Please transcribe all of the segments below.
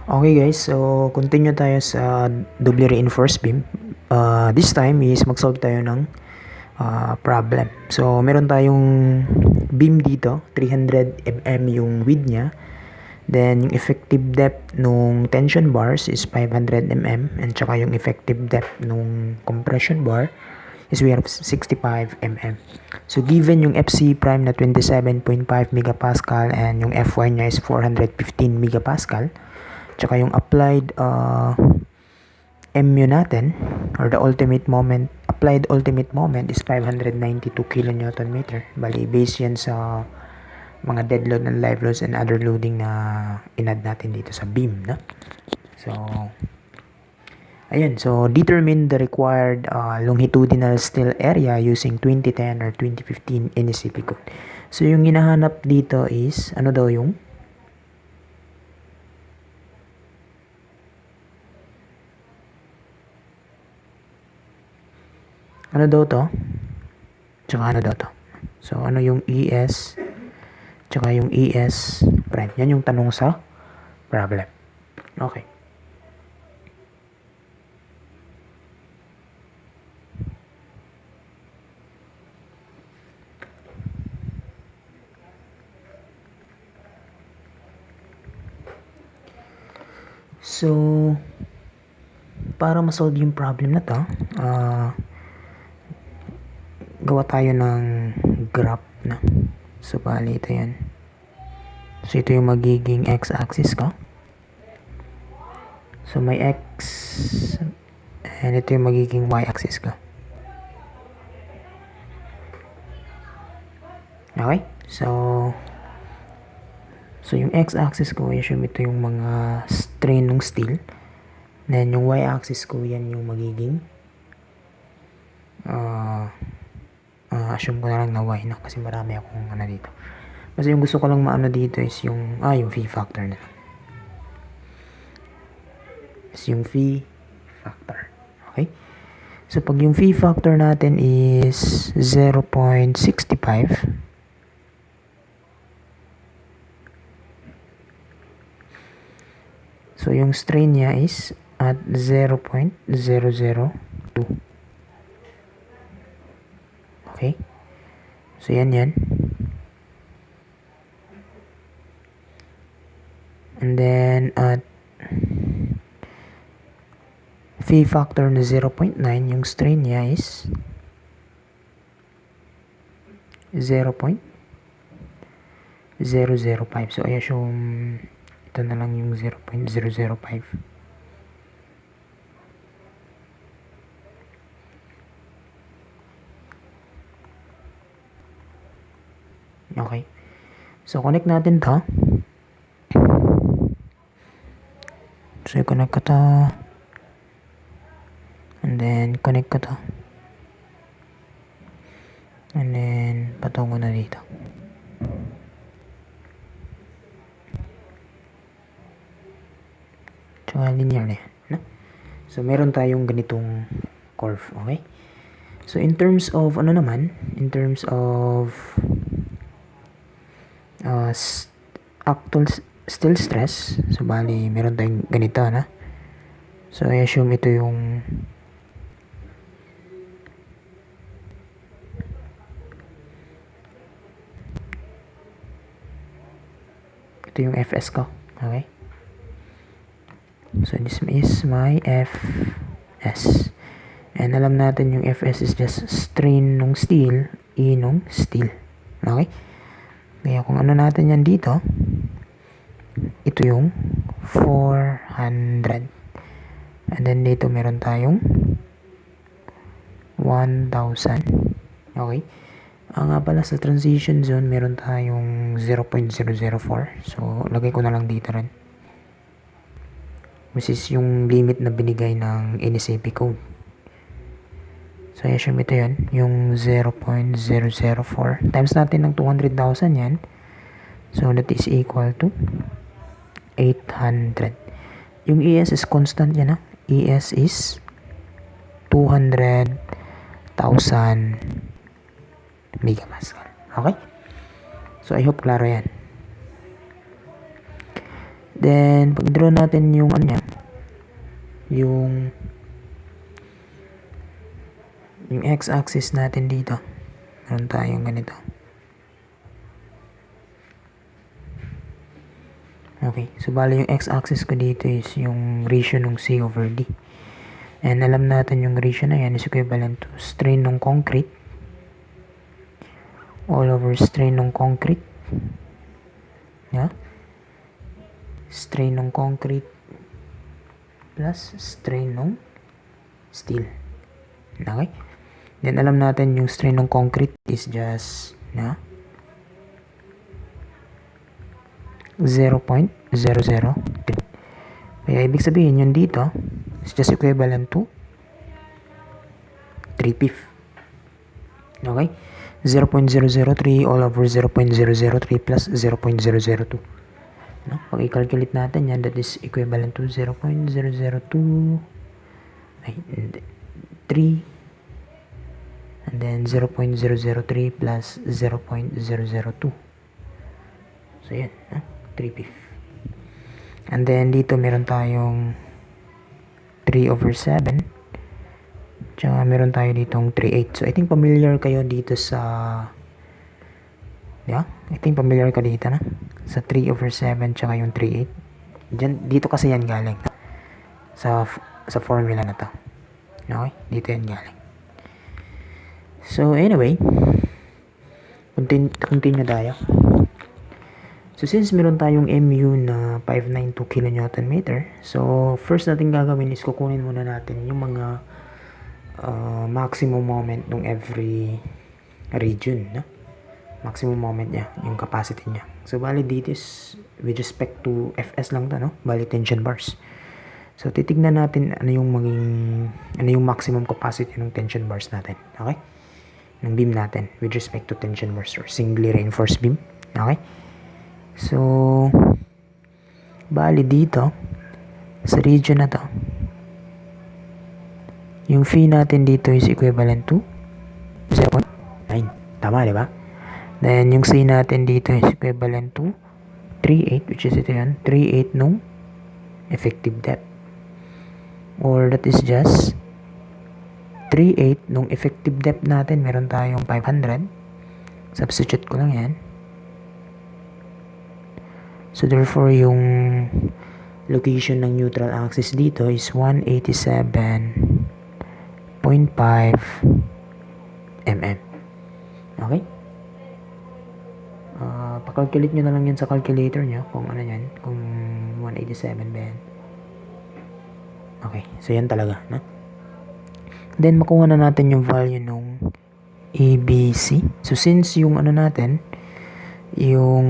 Okay guys, so continue tayo sa doubly reinforced beam. This time is mag-solve tayo ng problem. So meron tayong beam dito, 300 mm yung width niya. Then yung effective depth nung tension bars is 500 mm and tsaka yung effective depth nung compression bar is we have 65 mm. So given yung FC prime na 27.5 megapascal and yung Fy niya is 415 megapascal, tsaka yung applied MU natin or the applied ultimate moment is 592 kilonewton meter. Bali, base yan sa mga dead load and live loads and other loading na inad natin dito sa beam, no? So, ayun. So, determine the required longitudinal steel area using 2010 or 2015 NSCP code. So, yung hinahanap dito is, ano daw yung ano daw to? Tsaka ano daw to? So, ano yung ES? Tsaka yung ES prime. Yan yung tanong sa problem. Okay. So, para ma-solve yung problem na to, gawa tayo ng graph na. So, bali ito yan. So, ito yung magiging x-axis ko. So, may x and ito yung magiging y-axis ko. Okay? So, yung x-axis ko, assume ito yung mga strain ng steel. Then, yung y-axis ko, yan yung magiging assume ko na lang na y na kasi marami akong ano dito. Kasi yung gusto ko lang maano dito is yung phi factor na lang. Is yung phi factor. Okay? So, pag yung phi factor natin is 0.65, so yung strain niya is at 0.002. Okay? So, yan. And then, at phi factor na 0.9, yung strain niya is 0.005. So, I assume ito na lang yung 0.005. Okay. So, connect natin to. So, connect ko to. And then, connect ko to. And then, patungo na dito. Tsaka linear na yan. No? So, meron tayong ganitong curve. Okay? So, in terms of, in terms of actual steel stress, so bali meron tayong ganito na. So I assume ito yung FS ko. Okay? So this is my FS. And alam natin yung FS is just strain nung steel, E nung steel. Okay? Kaya kung ano natin yan dito, ito yung 400. And then dito meron tayong 1,000. Okay? Nga pala sa transition zone, meron tayong 0.004. So, lagay ko na lang dito rin. Which is yung limit na binigay ng NSCP code. So, I assume ito yun. Yung 0.004. Times natin ng 200,000 yan. So, that is equal to 800. Yung ES is constant yan, ha? ES is 200,000 megapascal. Okay? So, I hope klaro yan. Then, pag-draw natin yung ano niya, yung x-axis natin dito. Meron tayong ganito. Okay, so bali yung x-axis ko dito is yung ratio ng C over D. And alam natin yung ratio na yan is equivalent to strain ng concrete all over strain ng concrete. Yeah? Strain ng concrete plus strain ng steel. Okay? Then alam natin yung strain ng concrete is just 0.003. Kaya ibig sabihin yun dito is just equivalent to 3/5. Okay? 0.003 all over 0.003 plus 0.002. No? Pag i-calculate natin yan, that is equivalent to 0.002 3 and then 0.003 plus 0.002. So yan, 3/5. And then dito meron tayong 3 over 7. Tsaka meron tayo ditong 3/8. So I think familiar kayo dito sa I think familiar ka dito na sa 3 over 7 tsaka yung 3/8. Dito kasi yan galing sa formula na to. Okay? Dito yan galing. So anyway, continue tayo. So since meron tayong MU na 592 kN meter, so first natin gagawin is kukunin muna natin yung mga maximum moment ng every region, no? Maximum moment niya, yung capacity niya. So bali dito is with respect to Fs lang to, no? Bali tension bars. So titignan natin ano yung maximum capacity ng tension bars natin, okay? Ng beam natin with respect to tension bars or singly reinforced beam, okay? So bali dito sa region na to, yung phi natin dito is equivalent to 0.9. Tama, di ba? Then yung C natin dito is equivalent to 3/8, which is ito yan, 3/8 nung effective depth. Or that is just 3/8 nung effective depth natin, meron tayong 500. Substitute ko lang yan. So therefore, yung location ng neutral axis dito is 187.5 mm. Okay? Pa-calculate nyo na lang yan sa calculator nyo kung ano yan, kung 187 ba yan. Okay, so yan talaga, no? Then makuha na natin yung value nung ABC. So since yung ano natin, yung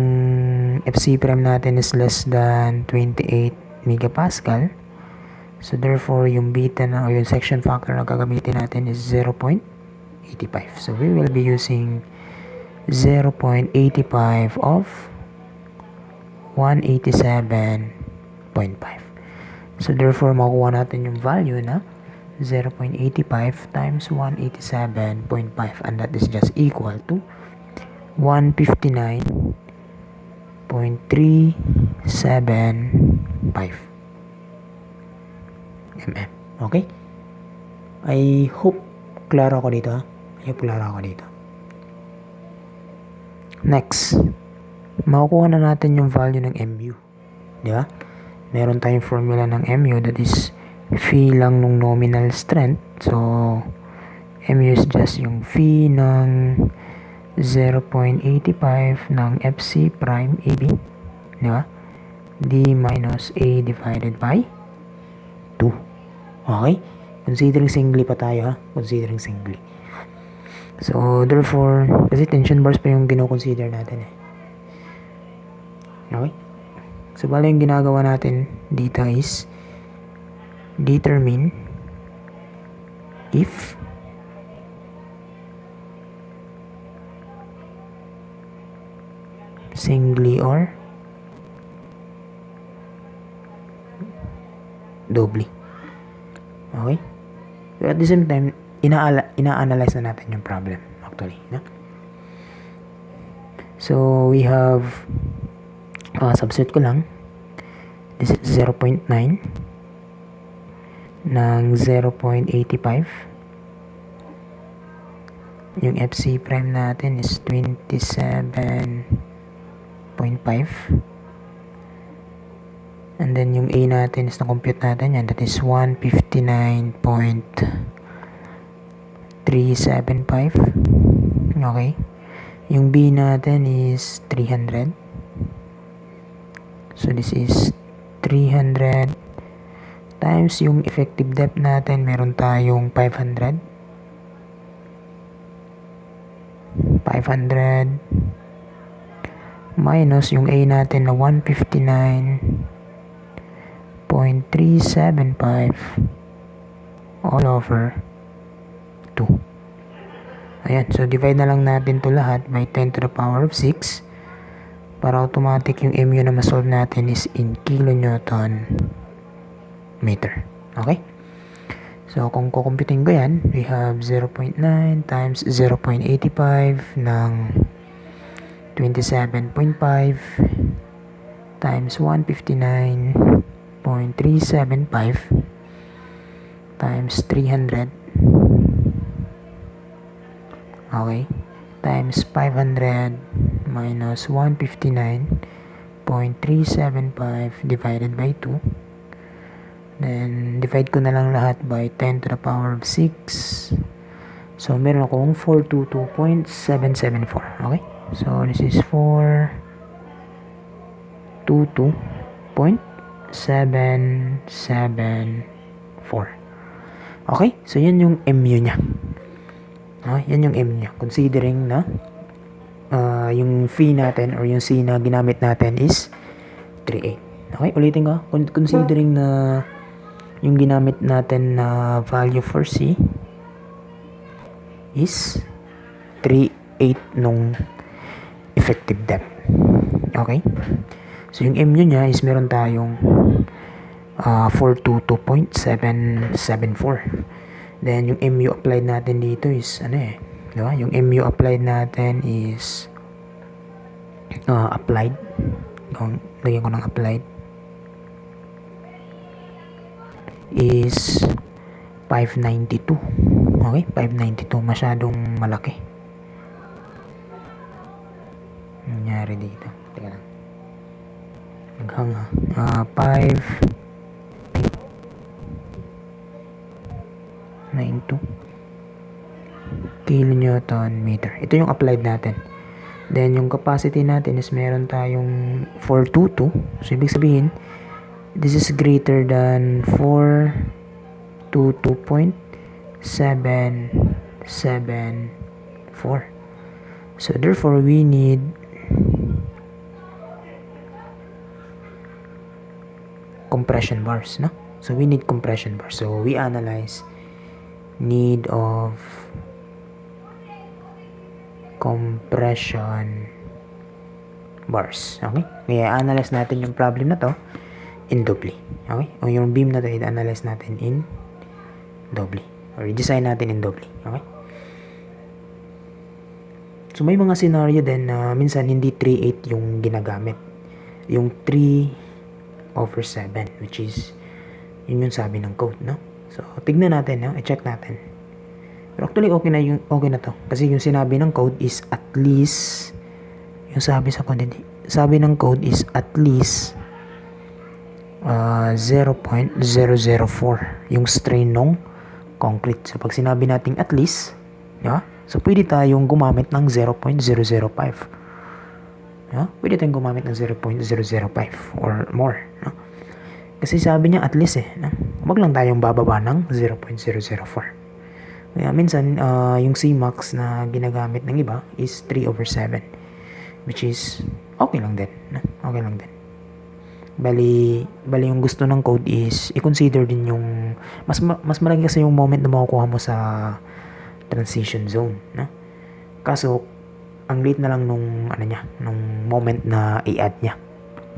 FC prime natin is less than 28 megapascal, so therefore yung beta na o yung section factor na gagamitin natin is 0.85. So we will be using 0.85 of 187.5. So therefore makuha natin yung value na 0.85 times 187.5, and that is just equal to 159.375 mm. Okay? I hope klaro ako dito, ha? I hope klaro ako dito. Next, makukuha na natin yung value ng MU. Di ba? Meron tayong formula ng MU that is phi lang nung nominal strength. So, MU is just yung phi ng 0.85 ng FC prime AB. Di ba? D minus A divided by 2. Okay? Considering singly pa tayo, ha? Considering singly. So, therefore, kasi tension bars pa yung gino-consider natin eh. Okay? So, bala yung ginagawa natin dito is determine if singly or doubly. Okay? So, at the same time, ina-analyze na natin yung problem actually, no? So we have substitute ko lang This is 0.9 ng 0.85. Yung FC prime natin is 27.5. And then yung A natin is na-compute natin yan. That is 159.375. Okay. Yung B natin is 300. So this is 300 times yung effective depth natin. Meron tayong 500 minus yung A natin na 159.375 all over 2. Ayan, so divide na lang natin to lahat by 10 to the power of 6 para automatic yung MU na masolve natin is in kilonewton meter. Okay? So, kung kukumputin ko yan, we have 0.9 times 0.85 ng 27.5 times 159.375 times 300. Okay? Times 500 minus 159.375 divided by 2. Then, divide ko na lang lahat by 10 to the power of 6. So, meron akong 422.774. Okay? So, this is 422.774. Okay? So, yan yung MU niya. Yan yung MU niya. Considering na yung fee natin or yung C na ginamit natin is 3.8. Okay? Ulitin ko. Considering na yung ginamit natin na value for C is 3.8 nung effective depth. Okay? So, yung MU niya is meron tayong 422.774. Then, yung MU applied natin dito is, diba? Yung MU applied natin is applied. Lagyan ko ng applied. Is 592. Okay? 592. Masyadong malaki. Nangyari dito. Teka lang. Naghang 592 kilonewton meter. Ito yung applied natin. Then, yung capacity natin is meron tayong 422. So, ibig sabihin, this is greater than 422.774. So, therefore, we need compression bars, no? So, we need compression bars. So, we analyze need of compression bars. Okay? Kaya analyze natin yung problem na to in doubly. Okay? O yung beam na to, i-analyze natin in doubly. Or i-design natin in doubly. Okay? So, may mga scenario din na minsan hindi 3.8 yung ginagamit. Yung 3/7, which is yun yung sabi ng code, no? So, tignan natin, no? I-check natin. Pero actually, okay na to. Kasi yung sinabi ng code is at least, yung sabi sa code, sabi ng code is at least 0.004 yung strain ng concrete. So, pag sinabi natin at least, diba? So, pwede tayong gumamit ng 0.005. Yeah? Pwede tayong gumamit ng 0.005 or more. No? Kasi sabi niya at least no? Wag lang tayong bababa ng 0.004. Kaya minsan, yung Cmax na ginagamit ng iba is 3/7. Which is, okay lang din. No? Okay lang din. Bali yung gusto ng code is, i-consider din yung, mas malaki kasi yung moment na makukuha mo sa transition zone. No? Kaso, ang late na lang nung moment na i-add niya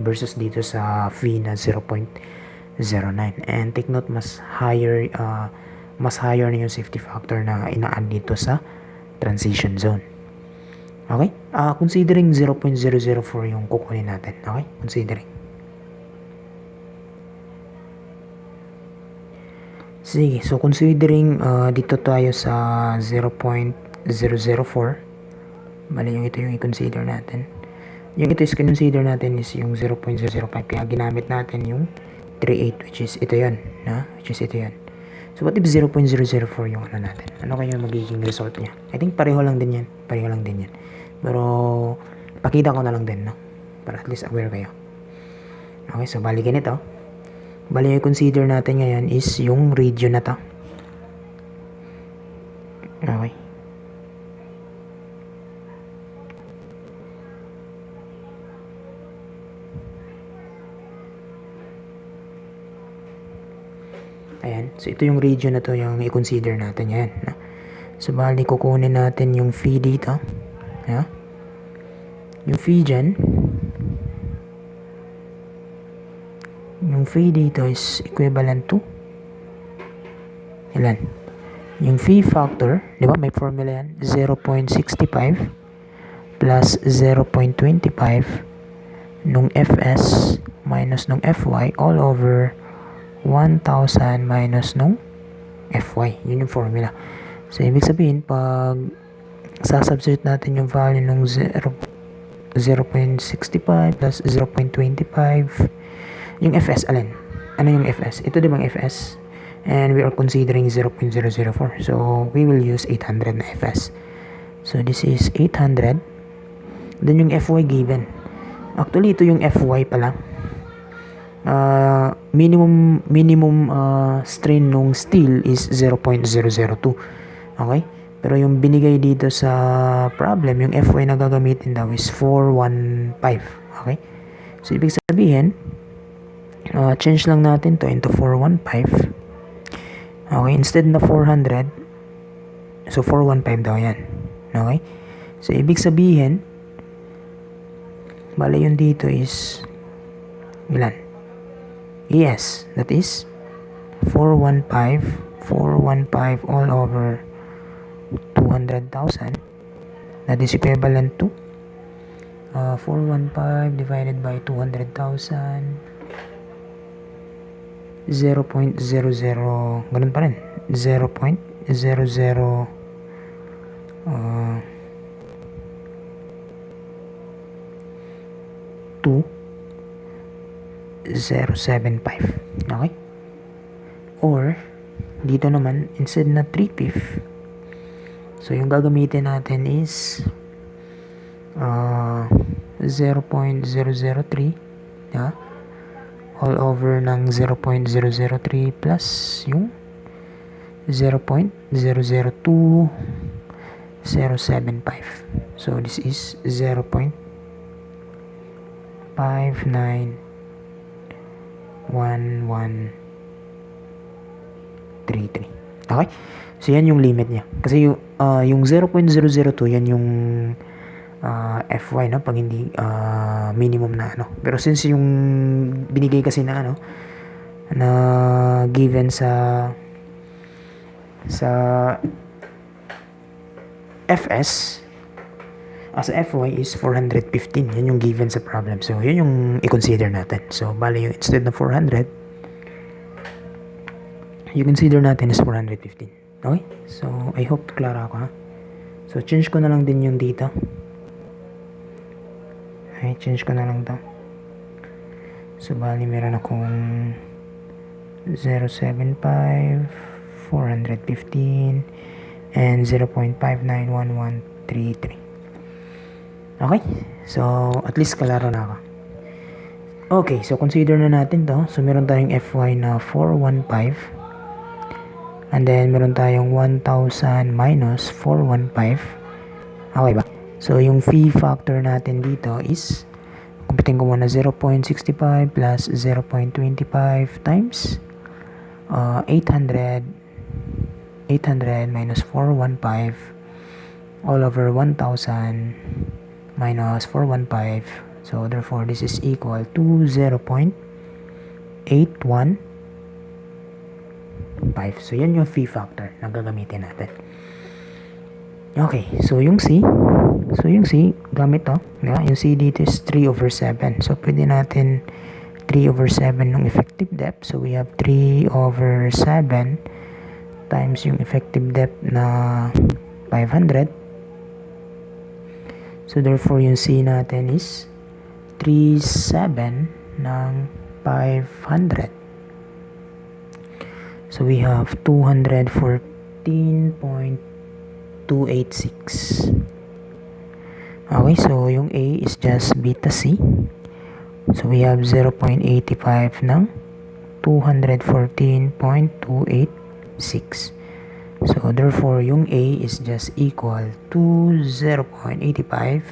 versus dito sa fee na 0.09. And take note, mas higher na yung safety factor na ina-add dito sa transition zone. Okay? Considering 0.004 yung kukunin natin. Okay? Considering. Sige, so considering dito tayo sa 0.004, bali yung ito yung i-consider natin. Yung ito is consider natin is yung 0.005, kaya ginamit natin yung 38, which is ito yun, which is ito yun. So what if 0.004 yung ano natin? Ano kaya magiging result niya? I think pareho lang din yan. Pero pakita ko na lang din, para at least aware kayo. Okay, so bali ganito. Bali yung consider natin ngayon is yung region na to. Okay. Ayan. So, ito yung region na to yung i-consider natin. Yan. So, bali kukunin natin yung fee dito. Yeah. Yung fee dyan. Yung fee dito is equivalent to ilan? Yung fee factor, di ba? May formula yan. 0.65 plus 0.25 nung FS minus nung FY all over 1,000 minus nung FY. Yun yung formula. So, ibig sabihin, pag sasubstitute natin yung value nung 0.65 plus 0.25, yung FS, alin? Ano yung FS? Ito diba ang FS? And we are considering 0.004. So, we will use 800 na FS. So, this is 800. Then, yung FY given. Actually, ito yung FY pala. Minimum strain nung steel is 0.002. Okay? Pero yung binigay dito sa problem, yung FY na gagamitin daw is 415. Okay? So, ibig sabihin, change lang natin to into 415. Okay? Instead na 400, so 415 daw yan. Okay? So, ibig sabihin, bali yun dito is ilan? Yes, that is 415 all over 200,000. That is equivalent to 415 divided by 200,000, 0.00, ganun pa rin, 0.00 0.75. Okay? Or, dito naman, instead na 3/5, so yung gagamitin natin is 0.003, all over ng 0.003 plus yung 0.002075. So, this is 0.591133. Okay? So, yan yung limit niya. Kasi yung 0.002, yan yung FY, pag hindi minimum na Pero since yung binigay kasi na na given sa FS as FY is 415. Yan yung given sa problem. So, yun yung i-consider natin. So, bali yung instead na 400, you consider natin is 415. Okay? So, I hope clara ako, So, change ko na lang din yung dito. Okay, change ko na lang to. So, bali meron akong 0.75, 415, and 0.591133. Okay? So, at least kalaro na ako. Okay, so consider na natin to. So, meron tayong FY na 415. And then, meron tayong 1,000 minus 415. Okay ba? So, yung fee factor natin dito is, kumpitin ko muna 0.65 plus 0.25 times 800 minus 415 all over 1,000 minus 415. So, therefore, this is equal to 0.815. So, yan yung fee factor na gagamitin natin. Okay, so yung C, gamit to. Yung C dito is 3/7. So, pwede natin 3/7 ng effective depth. So, we have 3/7 times yung effective depth na 500. So therefore yung C natin is 37 ng 500. So we have 214.286. Okay, so yung A is just beta C. So we have 0.85 ng 214.286. So therefore yung A is just equal to 0.85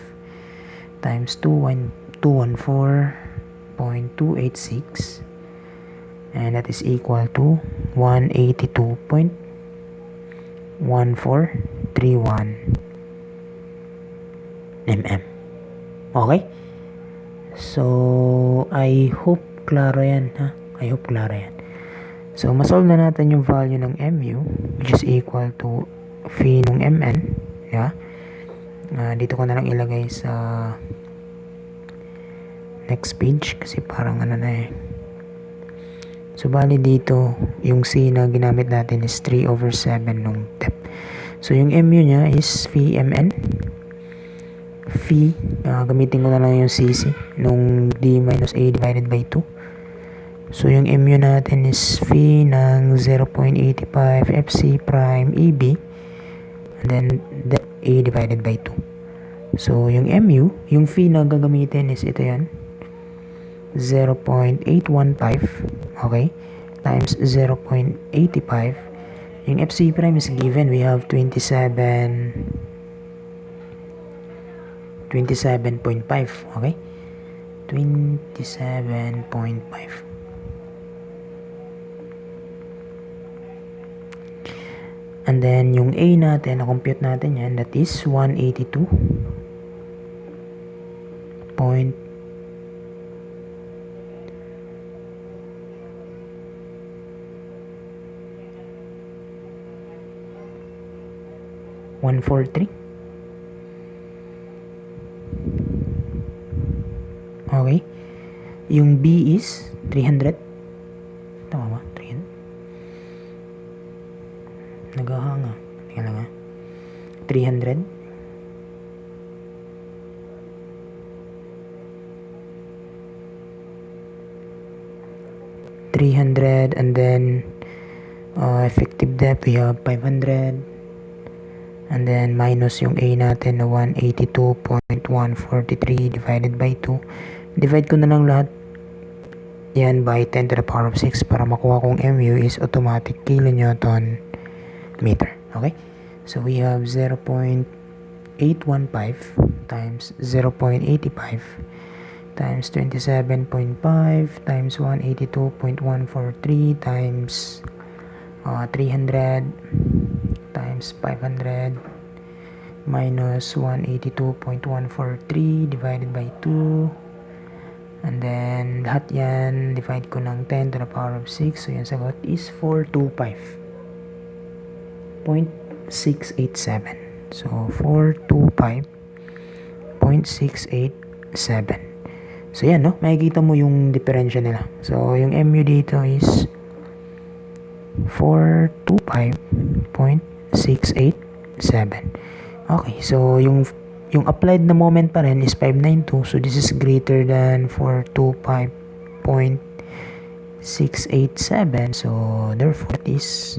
times 214.286, and that is equal to 182.1431 mm. Okay? So I hope klaro yan, ha? I hope klaro yan. So masolve na natin yung value ng mu, which is equal to phi ng mn. Yeah? Dito ko na lang ilagay sa next page kasi parang ano na eh. So bali dito yung C na ginamit natin is 3/7 nung depth. So yung mu nya is phi mn. Phi, gamitin ko na lang yung cc nung d minus a divided by 2. So yung mu natin is phi ng 0.85 fc prime eb, and then depth a divided by 2. So yung mu, yung phi na gagamitin is ito yan, 0.815, okay, times 0.85. Yung fc prime is given, we have 27.5, okay, 27.5. And then yung A natin, na-compute natin yan, that is 182. Point 143. Okay. Yung B is 300. Tama ba? 300. Naghahanga. Tingnan lang ha. 300. And then effective depth we have 500, and then minus yung A natin na 182.143 divided by 2. Divide ko na lang lahat yan by 10 to the power of 6 para makuha kong mu is automatic kilonewton meter. Okay, so we have 0.815 times 0.85 times 27.5 times 182.143 times 300 times 500 minus 182.143 divided by 2, and then lahat yan divide ko ng 10 to the power of 6. So yung sagot is 425.687. so 425.687. So yan, no, makikita mo yung diferensya nila. So yung mu dito is 425.687. Okay, so yung applied na moment pa rin is 592. So this is greater than 425.687. So therefore it is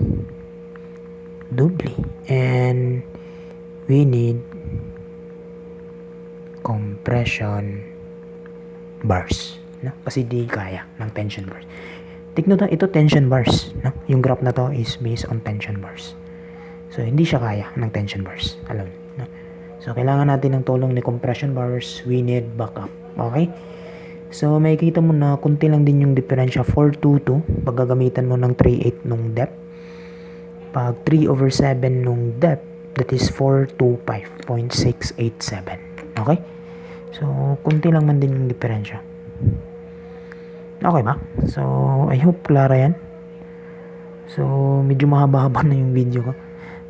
doubly, and we need compression bars, no? Kasi di kaya ng tension bars. Take note, ito tension bars, no? Yung graph na to is based on tension bars. So hindi siya kaya ng tension bars alone, no? So kailangan natin ng tulong ni compression bars. We need backup. Okay? So makikita mo na kunti lang din yung diferensya, 422 pag gagamitan mo ng 3/8 nung depth. Pag 3/7 nung depth, that is 425.687. Okay? So, kunti lang man din yung diferensya. Okay ba? So, I hope klara yan. So, medyo mahaba-haba na yung video ko.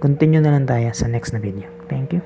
Continue na lang tayo sa next na video. Thank you.